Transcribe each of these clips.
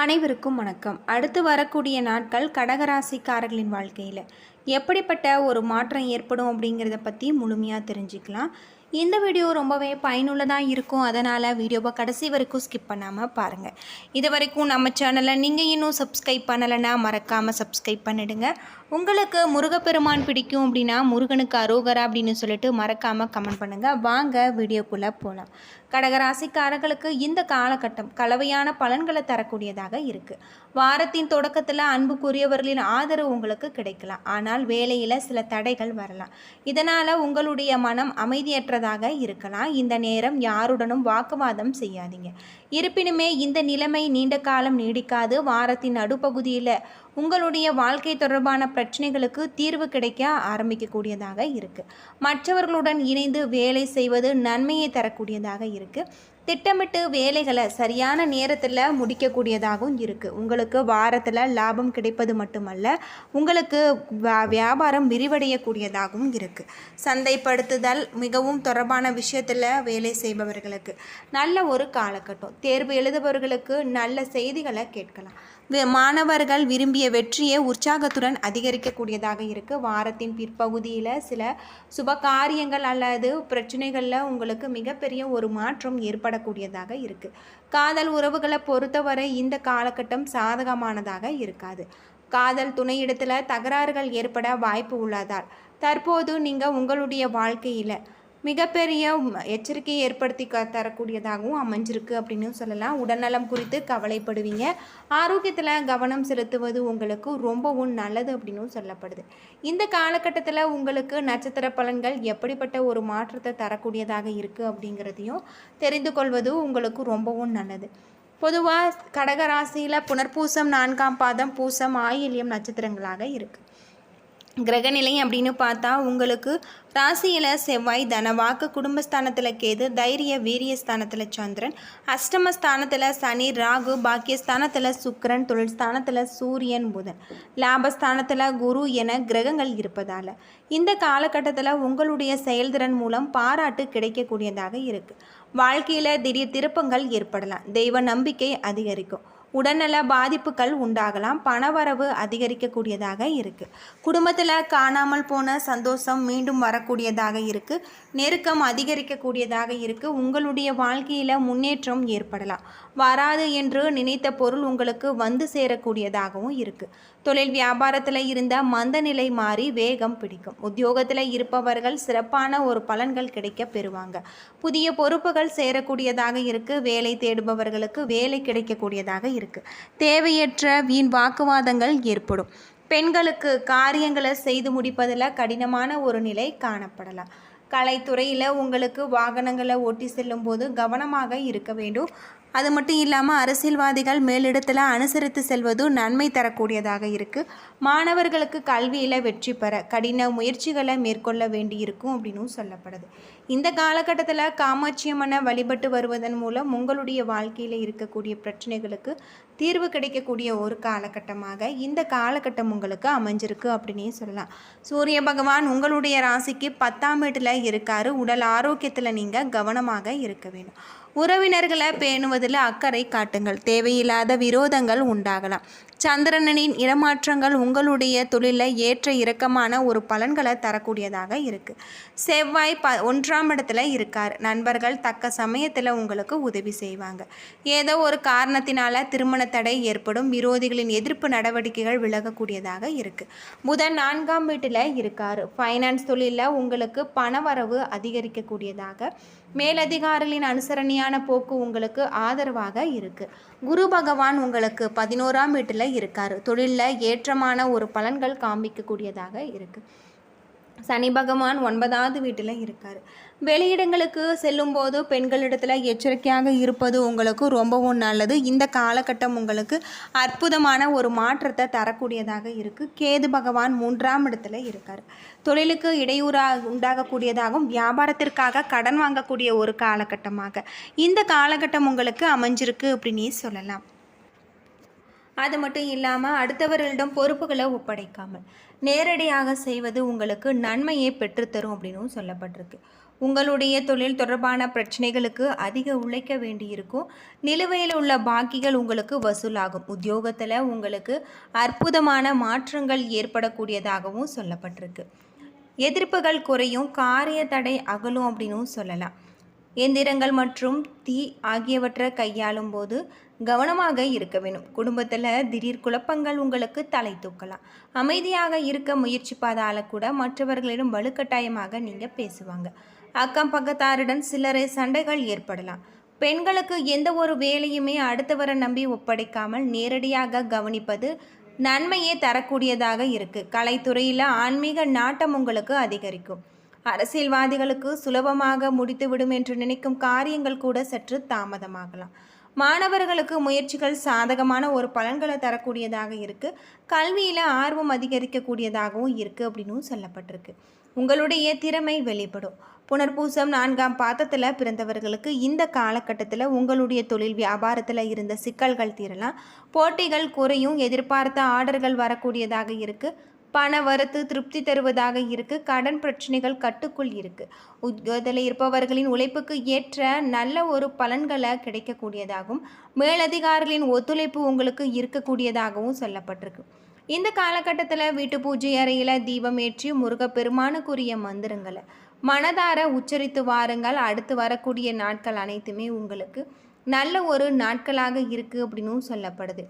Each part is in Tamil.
அனைவருக்கும் வணக்கம். அடுத்து வரக்கூடிய நாட்கள் கடகராசிக்காரர்களின் வாழ்க்கையில் எப்படிப்பட்ட ஒரு மாற்றம் ஏற்படும் அப்படிங்கிறத பற்றி முழுமையாக தெரிஞ்சுக்கலாம். இந்த வீடியோ ரொம்பவே பயனுள்ளதாக இருக்கும். அதனால் வீடியோவை கடைசி வரைக்கும் ஸ்கிப் பண்ணாமல் பாருங்கள். இது வரைக்கும் நம்ம சேனலை நீங்கள் இன்னும் சப்ஸ்கிரைப் பண்ணலைன்னா மறக்காமல் சப்ஸ்கிரைப் பண்ணிடுங்க. உங்களுக்கு முருகப்பெருமான் பிடிக்கும் அப்படின்னா முருகனுக்கு அரோகரா அப்படின்னு சொல்லிட்டு மறக்காமல் கமெண்ட் பண்ணுங்கள். வாங்க வீடியோக்குள்ளே போகலாம். கடகராசிக்காரர்களுக்கு இந்த காலகட்டம் கலவையான பலன்களை தரக்கூடியதாக இருக்குது. வாரத்தின் தொடக்கத்தில் அன்புக்குரியவர்களின் ஆதரவு உங்களுக்கு கிடைக்கலாம். ஆனால் வேலையில் சில தடைகள் வரலாம். இதனால் உங்களுடைய மனம் அமைதியற்றதாக இருக்கலாம். இந்த நேரம் யாருடனும் வாக்குவாதம் செய்யாதீங்க. இருப்பினுமே இந்த நிலைமை நீண்ட காலம் நீடிக்காது. வாரத்தின் நடுப்பகுதியில் உங்களுடைய வாழ்க்கை தொடர்பான பிரச்சனைகளுக்கு தீர்வு கிடைக்க ஆரம்பிக்கக்கூடியதாக இருக்குது. மற்றவர்களுடன் இணைந்து வேலை செய்வது நன்மையை தரக்கூடியதாக இருக்குது. திட்டமிட்டு வேலைகளை சரியான நேரத்தில் முடிக்கக்கூடியதாகவும் இருக்குது. உங்களுக்கு வாரத்தில் லாபம் கிடைப்பது மட்டுமல்ல, உங்களுக்கு வியாபாரம் விரிவடையக்கூடியதாகவும் இருக்குது. சந்தைப்படுத்துதல் மிகவும் தொடர்பான விஷயத்தில் வேலை செய்பவர்களுக்கு நல்ல ஒரு காலகட்டம். தேர்வு எழுதுபவர்களுக்கு நல்ல செய்திகளை கேட்கலாம். மாணவர்கள் விரும்பிய வெற்றியை உற்சாகத்துடன் அதிகரிக்கக்கூடியதாக இருக்குது. வாரத்தின் பிற்பகுதியில் சில சுப காரியங்கள் அல்லது பிரச்சனைகளில் உங்களுக்கு மிகப்பெரிய ஒரு மாற்றம் ஏற்படக்கூடியதாக இருக்குது. காதல் உறவுகளை பொறுத்தவரை இந்த காலகட்டம் சாதகமானதாக இருக்காது. காதல் துணையிடத்தில் தகராறுகள் ஏற்பட வாய்ப்பு உள்ளதால் தற்போது நீங்கள் உங்களுடைய வாழ்க்கையில் மிகப்பெரிய எச்சரிக்கையை ஏற்படுத்தி தரக்கூடியதாகவும் அமைஞ்சிருக்கு அப்படின்னு சொல்லலாம். உடல்நலம் குறித்து கவலைப்படுவீங்க. ஆரோக்கியத்தில் கவனம் செலுத்துவது உங்களுக்கு ரொம்பவும் நல்லது அப்படின்னு சொல்லப்படுது. இந்த காலகட்டத்தில் உங்களுக்கு நட்சத்திர பலன்கள் எப்படிப்பட்ட ஒரு மாற்றத்தை தரக்கூடியதாக இருக்குது அப்படிங்கிறதையும் தெரிந்து கொள்வது உங்களுக்கு ரொம்பவும் நல்லது. பொதுவாக கடகராசியில் புனர்பூசம், 4ஆம் பாதம், பூசம், ஆயில்யம் நட்சத்திரங்களாக இருக்குது. கிரகநிலை அப்படின்னு பார்த்தா உங்களுக்கு ராசியில் செவ்வாய், தனவாக்கு, குடும்பஸ்தானத்தில் கேது, தைரிய வீரிய ஸ்தானத்தில் சந்திரன், அஷ்டமஸ்தானத்தில் சனி, ராகு, பாக்கியஸ்தானத்தில் சுக்கிரன், தொழில் ஸ்தானத்தில் சூரியன், புதன், லாபஸ்தானத்தில் குரு என கிரகங்கள் இருப்பதால் இந்த காலகட்டத்தில் உங்களுடைய செயல்திறன் மூலம் பாராட்டு கிடைக்கக்கூடியதாக இருக்குது. வாழ்க்கையில் திடீர் திருப்பங்கள் ஏற்படலாம். தெய்வ நம்பிக்கை அதிகரிக்கும். உடல்நல பாதிப்புகள் உண்டாகலாம். பணவரவு அதிகரிக்கக்கூடியதாக இருக்குது. குடும்பத்தில் காணாமல் போன சந்தோஷம் மீண்டும் வரக்கூடியதாக இருக்குது. நெருக்கம் அதிகரிக்கக்கூடியதாக இருக்குது. உங்களுடைய வாழ்க்கையில் முன்னேற்றம் ஏற்படலாம். வராது என்று நினைத்த பொருள் உங்களுக்கு வந்து சேரக்கூடியதாகவும் இருக்குது. தொழில் வியாபாரத்தில் இருந்த மந்த நிலை மாறி வேகம் பிடிக்கும். உத்தியோகத்தில் இருப்பவர்கள் சிறப்பான ஒரு பலன்கள் கிடைக்க பெறுவாங்க. புதிய பொறுப்புகள் சேரக்கூடியதாக இருக்குது. வேலை தேடுபவர்களுக்கு வேலை கிடைக்கக்கூடியதாக இருக்குது. தேவையற்ற வீண் வாக்குவாதங்கள் ஏற்படும். பெண்களுக்கு காரியங்களை செய்து முடிப்பதில் கடினமான ஒரு நிலை காணப்படலாம். கலைத்துறையில் உங்களுக்கு வாகனங்களை ஓட்டி செல்லும் போது கவனமாக இருக்க வேண்டும். அது மட்டும் இல்லாமல் அரசியல்வாதிகள் மேலிடத்தில் அனுசரித்து செல்வது நன்மை தரக்கூடியதாக இருக்குது. மாணவர்களுக்கு கல்வியில் வெற்றி பெற கடின முயற்சிகளை மேற்கொள்ள வேண்டியிருக்கும் அப்படின்னு சொல்லப்படுது. இந்த காலகட்டத்தில் காமாட்சியம்மனை வழிபட்டு வருவதன் மூலம் உங்களுடைய வாழ்க்கையில் இருக்கக்கூடிய பிரச்சனைகளுக்கு தீர்வு கிடைக்கக்கூடிய ஒரு காலகட்டமாக இந்த காலகட்டம் உங்களுக்கு அமைஞ்சிருக்கு அப்படின்னே சொல்லலாம். சூரிய பகவான் உங்களுடைய ராசிக்கு 10ஆம் வீட்டில் இருக்காரு. உடல் ஆரோக்கியத்தில் நீங்கள் கவனமாக இருக்க வேண்டும். உறவினர்களை பேணுவதில் அக்கறை காட்டுங்கள். தேவையில்லாத விரோதங்கள் உண்டாகலாம். சந்திரனின் இடமாற்றங்கள் உங்களுடைய தொழிலில் ஏற்ற இறக்கமான ஒரு பலன்களை தரக்கூடியதாக இருக்குது. செவ்வாய் 1ஆம் இடத்துல இருக்கார். நண்பர்கள் தக்க சமயத்தில் உங்களுக்கு உதவி செய்வாங்க. ஏதோ ஒரு காரணத்தினால திருமண தடை ஏற்படும். விரோதிகளின் எதிர்ப்பு நடவடிக்கைகள் விலகக்கூடியதாக இருக்குது. புதன் 4ஆம் வீட்டில் இருக்கார். ஃபைனான்ஸ் தொழிலில் உங்களுக்கு பணவரவு அதிகரிக்கக்கூடியதாக, மேலதிகாரிகளின் அனுசரணையான போக்கு உங்களுக்கு ஆதரவாக இருக்குது. குரு பகவான் உங்களுக்கு 11ஆம் வீட்டில் இருக்கார். தொழிலில் ஏற்றமான ஒரு பலன்கள் காண்பிக்கக்கூடியதாக இருக்குது. சனி பகவான் 9ஆவது வீட்டில் இருக்கார். வெளியிடங்களுக்கு செல்லும்போது பெண்களிடத்தில் எச்சரிக்கையாக இருப்பது உங்களுக்கு ரொம்பவும் நல்லது. இந்த காலகட்டம் உங்களுக்கு அற்புதமான ஒரு மாற்றத்தை தரக்கூடியதாக இருக்குது. கேது பகவான் 3ஆம் இடத்துல இருக்கார். தொழிலுக்கு இடையூறாக உண்டாகக்கூடியதாகவும் வியாபாரத்திற்காக கடன் வாங்கக்கூடிய ஒரு காலகட்டமாக இந்த காலகட்டம் உங்களுக்கு அமைஞ்சிருக்கு அப்படின்னே சொல்லலாம். அது மட்டும் இல்லாமல் அடுத்தவர்களிடம் பொறுப்புகளை ஒப்படைக்காமல் நேரடியாக செய்வது உங்களுக்கு நன்மையை பெற்றுத்தரும் அப்படின்னும் சொல்லப்பட்டிருக்கு. உங்களுடைய தொழில் தொடர்பான பிரச்சனைகளுக்கு அதிக உழைக்க வேண்டியிருக்கும். நிலுவையில் உள்ள பாக்கிகள் உங்களுக்கு வசூலாகும். உத்தியோகத்தில் உங்களுக்கு அற்புதமான மாற்றங்கள் ஏற்படக்கூடியதாகவும் சொல்லப்பட்டிருக்கு. எதிர்ப்புகள் குறையும், காரிய தடை அகலும் அப்படின்னும் சொல்லலாம். எந்திரங்கள் மற்றும் தீ ஆகியவற்றை கையாளும் போது கவனமாக இருக்க வேணும். குடும்பத்தில் திடீர் குழப்பங்கள் உங்களுக்கு தலை தூக்கலாம். அமைதியாக இருக்க முயற்சிப்பதால் கூட மற்றவர்களிடம் வலுக்கட்டாயமாக நீங்கள் பேசுவாங்க. அக்கம் பக்கத்தாருடன் சிலரை சண்டைகள் ஏற்படலாம். பெண்களுக்கு எந்த ஒரு வேலையுமே அடுத்தவரை நம்பி ஒப்படைக்காமல் நேரடியாக கவனிப்பது நன்மையே தரக்கூடியதாக இருக்குது. கலைத்துறையில் ஆன்மீக நாட்டம் உங்களுக்கு அதிகரிக்கும். அரசியல்வாதிகளுக்கு சுலபமாக முடித்துவிடும் என்று நினைக்கும் காரியங்கள் கூட சற்று தாமதமாகலாம். மாணவர்களுக்கு முயற்சிகள் சாதகமான ஒரு பலன்களை தரக்கூடியதாக இருக்குது. கல்வியில் ஆர்வம் அதிகரிக்கக்கூடியதாகவும் இருக்குது அப்படின்னு சொல்லப்பட்டிருக்கு. உங்களுடைய திறமை வெளிப்படும். புனர்பூசம் 4ஆம் பாதத்தில் பிறந்தவர்களுக்கு இந்த காலகட்டத்தில் உங்களுடைய தொழில் வியாபாரத்தில் இருந்த சிக்கல்கள் தீரலாம். போட்டிகள் குறையும். எதிர்பார்த்த ஆர்டர்கள் வரக்கூடியதாக இருக்குது. பண வரத்து திருப்தி தருவதாக இருக்குது. கடன் பிரச்சனைகள் கட்டுக்குள் இருக்குது. உத்தியோகத்தில் இருப்பவர்களின் உழைப்புக்கு ஏற்ற நல்ல ஒரு பலன்களை கிடைக்கக்கூடியதாகவும் மேலதிகாரிகளின் ஒத்துழைப்பு உங்களுக்கு இருக்கக்கூடியதாகவும் சொல்லப்பட்டிருக்கு. இந்த காலகட்டத்தில் வீட்டு பூஜை அறையில் தீபம் ஏற்றி முருகப்பெருமானுக்குரிய மந்திரங்களை மனதார உச்சரித்து வாருங்கள். அடுத்து வரக்கூடிய நாட்கள் அனைத்துமே உங்களுக்கு நல்ல ஒரு நாட்களாக இருக்குது அப்படின்னும் சொல்லப்படுது.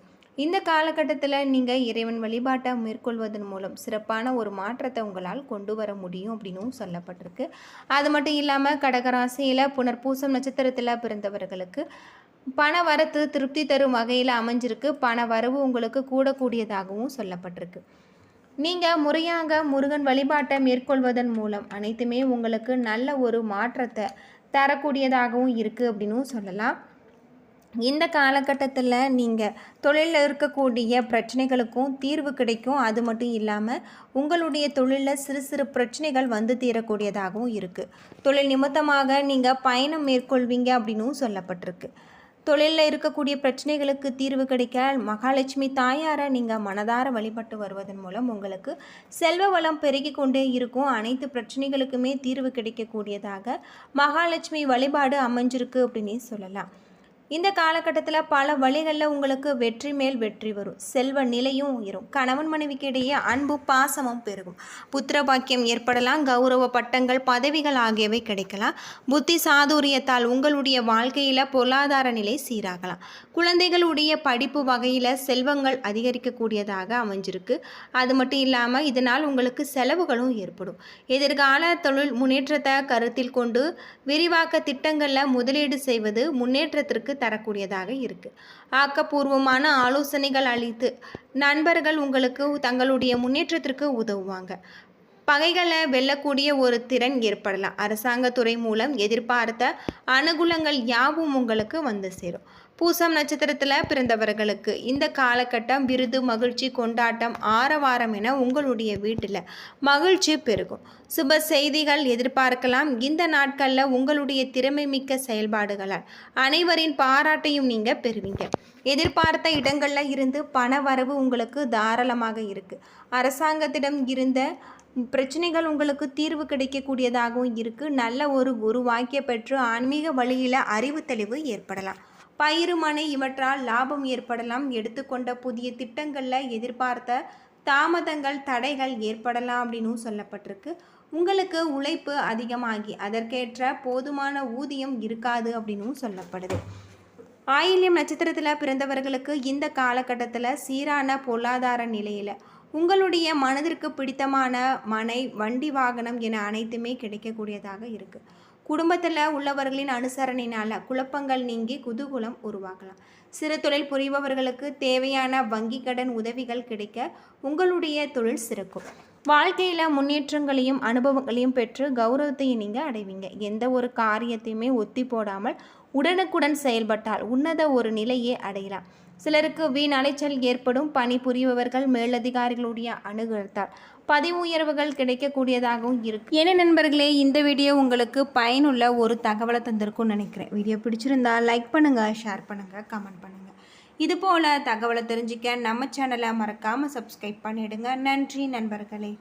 இந்த காலகட்டத்தில் நீங்கள் இறைவன் வழிபாட்டை மேற்கொள்வதன் மூலம் சிறப்பான ஒரு மாற்றத்தை உங்களால் கொண்டு வர முடியும் அப்படின்னும் சொல்லப்பட்டிருக்கு. அது மட்டும் இல்லாமல் கடகராசியில் புனர்பூசம் நட்சத்திரத்தில் பிறந்தவர்களுக்கு பண வரத்து திருப்தி தரும் வகையில் அமைஞ்சிருக்கு. பண வரவு உங்களுக்கு கூடக்கூடியதாகவும் சொல்லப்பட்டிருக்கு. நீங்கள் முறையாக முருகன் வழிபாட்டை மேற்கொள்வதன் மூலம் அனைத்துமே உங்களுக்கு நல்ல ஒரு மாற்றத்தை தரக்கூடியதாகவும் இருக்குது அப்படின்னும் சொல்லலாம். இந்த காலகட்டத்தில் நீங்கள் தொழிலில் இருக்கக்கூடிய பிரச்சனைகளுக்கும் தீர்வு கிடைக்கும். அது மட்டும் இல்லாமல் உங்களுடைய தொழிலில் சிறு சிறு பிரச்சனைகள் வந்து தீரக்கூடியதாகவும் இருக்குது. தொழில் நிமித்தமாக நீங்கள் பயணம் மேற்கொள்வீங்க அப்படின்னும் சொல்லப்பட்டிருக்கு. தொழிலில் இருக்கக்கூடிய பிரச்சனைகளுக்கு தீர்வு கிடைக்க மகாலட்சுமி தாயாரை நீங்கள் மனதார வழிபட்டு வருவதன் மூலம் உங்களுக்கு செல்வ வளம் பெருகி கொண்டே இருக்கும். அனைத்து பிரச்சனைகளுக்குமே தீர்வு கிடைக்கக்கூடியதாக மகாலட்சுமி வழிபாடு அமைஞ்சிருக்கு அப்படின்னே சொல்லலாம். இந்த காலகட்டத்தில் பல வழிகளில் உங்களுக்கு வெற்றி மேல் வெற்றி வரும். செல்வ நிலையும் உயரும். கணவன் மனைவிக்கு இடையே அன்பு பாசமும் பெருகும். புத்திர பாக்கியம் ஏற்படலாம். கௌரவ பட்டங்கள் பதவிகள் ஆகியவை கிடைக்கலாம். புத்தி சாதுரியத்தால் உங்களுடைய வாழ்க்கையில் பொருளாதார நிலை சீராகலாம். குழந்தைகளுடைய படிப்பு வகையில் செல்வங்கள் அதிகரிக்கக்கூடியதாக அமைஞ்சிருக்கு. அது மட்டும் இல்லாமல் இதனால் உங்களுக்கு செலவுகளும் ஏற்படும். எதிர்கால தொழில் முன்னேற்றத்தை கருத்தில் கொண்டு விரிவாக்க திட்டங்களில் முதலீடு செய்வது முன்னேற்றத்திற்கு தரக்கூடியதாக இருக்குது. ஆக்கப்பூர்வமான ஆலோசனைகள் அளித்து நண்பர்கள் உங்களுக்கு தங்களுடைய முன்னேற்றத்திற்கு உதவுவாங்க. பகைகளை வெல்லக்கூடிய ஒரு திறன் ஏற்படலாம். அரசாங்கத்துறை மூலம் எதிர்பார்த்த அனுகூலங்கள் யாவும் உங்களுக்கு வந்து சேரும். பூசம் நட்சத்திரத்தில் பிறந்தவர்களுக்கு இந்த காலகட்டம் விருது மகிழ்ச்சி கொண்டாட்டம் ஆரவாரம் என உங்களுடைய வீட்டில் மகிழ்ச்சி பெருகும். சுப செய்திகள் எதிர்பார்க்கலாம். இந்த நாட்களில் உங்களுடைய திறமை மிக்க செயல்பாடுகளால் அனைவரின் பாராட்டையும் நீங்கள் பெறுவீங்க. எதிர்பார்த்த இடங்களில் இருந்து பண வரவு உங்களுக்கு தாராளமாக இருக்குது. அரசாங்கத்திடம் இருந்த பிரச்சனைகள் உங்களுக்கு தீர்வு கிடைக்கக்கூடியதாகவும் இருக்குது. நல்ல ஒரு வாக்கிய பெற்று ஆன்மீக வழியில் அறிவு தெளிவு ஏற்படலாம். பயிறு மனை இவற்றால் லாபம் ஏற்படலாம். எடுத்துக்கொண்ட புதிய திட்டங்களில் எதிர்பார்த்த தாமதங்கள் தடைகள் ஏற்படலாம் அப்படின்னு சொல்லப்பட்டிருக்கு. உங்களுக்கு உழைப்பு அதிகமாகி அதற்கேற்ற போதுமான ஊதியம் இருக்காது அப்படின்னு சொல்லப்படுது. ஆயில்யம் நட்சத்திரத்தில் பிறந்தவர்களுக்கு இந்த காலகட்டத்தில் சீரான பொருளாதார நிலையில் உங்களுடைய மனதிற்கு பிடித்தமான மனை வண்டி வாகனம் என அனைத்துமே கிடைக்கக்கூடியதாக இருக்குது. குடும்பத்தில் உள்ளவர்களின் அனுசரணையினால் குழப்பங்கள் நீங்கி குதூகூலம் உருவாகலாம். சிறு தொழில் புரிபவர்களுக்கு தேவையான வங்கி கடன் உதவிகள் கிடைக்க உங்களுடைய தொழில் சிறக்கும். வாழ்க்கையில் முன்னேற்றங்களையும் அனுபவங்களையும் பெற்று கௌரவத்தையும் நீங்கள் அடைவீங்க. எந்த ஒரு காரியத்தையுமே ஒத்தி போடாமல் உடனுக்குடன் செயல்பட்டால் உன்னத ஒரு நிலையை அடையலாம். சிலருக்கு வீண் அலைச்சல் ஏற்படும். பணி புரிபவர்கள் மேலதிகாரிகளுடைய அணுகுத்தால் பதவி உயர்வுகள் கிடைக்கக்கூடியதாகவும் இருக்குது. ஏன்னா நண்பர்களே, இந்த வீடியோ உங்களுக்கு பயனுள்ள ஒரு தகவலை தந்திருக்கும்னு நினைக்கிறேன். வீடியோ பிடிச்சிருந்தா லைக் பண்ணுங்கள், ஷேர் பண்ணுங்கள், கமெண்ட் பண்ணுங்கள். இதுபோல் தகவலை தெரிஞ்சுக்க நம்ம சேனலை மறக்காமல் சப்ஸ்கிரைப் பண்ணிவிடுங்க. நன்றி நண்பர்களே.